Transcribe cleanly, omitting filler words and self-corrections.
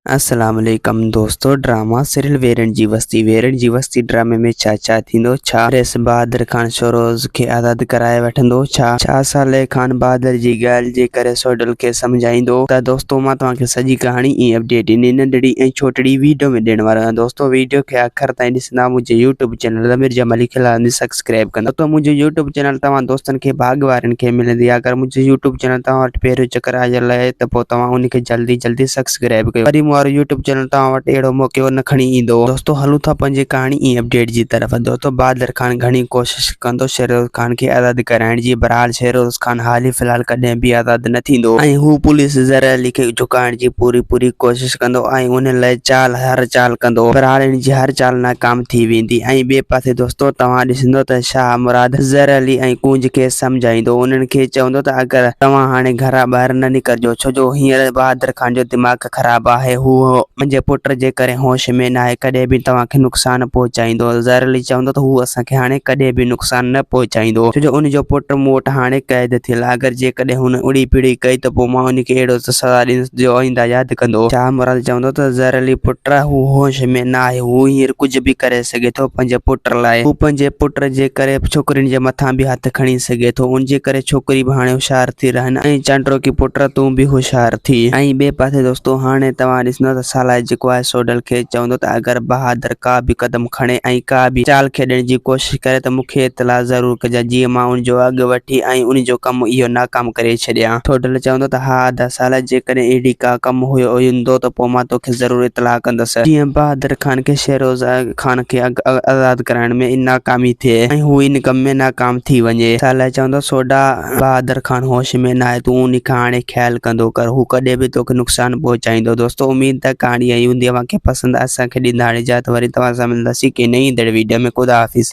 अस्सलाम वालेकुम दोस्तों। ड्रामा सीरियल वेरन जी वस्ती ड्रामे में छा थींदो छा रेस बहादुर खान शोरोज़ खे आज़ाद कराए वठंदो छा साले खान बहादुर जी ॻाल्हि जे करे सोडल खे समझाईंदो। त दोस्तों मां तव्हांखे सॼी कहाणी अपडेट इन नंढड़ी ऐं छोटड़ी वीडियो में ॾियण वारो आहियां। दोस्तों वीडियो खे आख़िर ताईं ॾिसंदा मुंहिंजे यूट्यूब चैनल ज़मीर जमाली खिलानी सब्सक्राइब कंदा। तो मुंहिंजो यूट्यूब चैनल तव्हां दोस्तनि खे भाग वारनि खे मिलंदी आहे। अगरि मुंहिंजो यूट्यूब चैनल तव्हां वटि पहिरियों चक्कर आयल आहे त पोइ तव्हां उनखे जल्दी सब्सक्राइब कयो। वरी वारो यूट्यूब चैनल तव्हां वटि अहिड़ो मौक़ो न खणी ईंदो। दोस्तों हलूं था पंहिंजी कहाणी अपडेट जी तरफ़। दोस्तों बहादुर खान घणी कोशिश कंदो शेरोज़ खान खे आज़ाद कराइण जी, बहरहाल शेरोज़ खान हाल फिलहाल कॾहिं बि आज़ाद न थींदो ऐं हू पुलिस ज़र अली खे झुकाइण जी पूरी कोशिश कंदो ऐं उन लाइ हर चाल कंदो। बहरहाल इन जी हर चाल नाकाम थी वेंदी। ऐं ॿिए पासे दोस्तों तव्हां ॾिसंदो त शाह मुराद ज़र अली ऐं कूंज खे समझाईंदो, उन्हनि खे चवंदो त अगरि तव्हां हाणे घरां ॿाहिरि न निकिरजो, छो जो हींअर बहादुर खान जो दिमाग़ ख़राब आहे। हू मुंहिंजे पुट जे करे होश में न आहे, कॾहिं बि तव्हांखे नुक़सान पहुचाईंदो। ज़र अली चवंदो त हू असांखे हाणे कॾहिं बि नुक़सान न पहुचाईंदो, छो जो उनजो पुट मूं वटि हाणे क़ैद थियल आहे। अगरि जेकॾहिं हुन उड़ी पिड़ी कई त पोइ मां उनखे अहिड़ो सज़ा ॾींदुसि जो आईंदा यादि कंदो। शाह मुराद चवंदो त ज़र अली पुट हू होश में न आहे, हू हींअर कुझु बि करे सघे थो पंहिंजे पुट लाइ। हू पंहिंजे पुट जे करे छोकिरियुनि जे मथां बि हथ खणी सघे थो। उनजे करे छोकिरी बि हाणे होशियार थी रहनि ऐं चांडो की पुट तूं बि होशियार थी। ऐं ॿिए पासे दोस्तों हाणे तव्हां ॾिसंदो त साला जेको आहे सोडल खे चवंदो त अगरि बहादुर का बि कदम खणे ऐं का बि चाल खेॾण जी कोशिश करे त मूंखे इतला ज़रूर कजां, जीअं मां उनजो अॻु वठी ऐं उनजो कमु इहो नाकाम करे छॾियां। सोडल चवंदो त हा आधा साल जेकॾहिं अहिड़ी का कमु हूंदो त पोइ मां तोखे ज़रूर इतला कंदुसि। जीअं बहादुर खान खे शेरोज़ खान खे आज़ाद कराइण में नाकामी थिए ऐं हू इन कम में नाकाम थी वञे। साला चवंदो सोडा बहादुर खान होश में न आहे, तूं उन खां हाणे ख्याल कंदो कर, हू कॾहिं बि तोखे नुक़सान पहुचाईंदो। दोस्तों उम्मीद त कहाणी आई हूंदी, तव्हांखे पसंदि असांखे ॾींदा हाणे इजाज़त। वरी तव्हां सां मिलंदासीं के नई वीडियो में। ख़ुदा हाफ़िज़।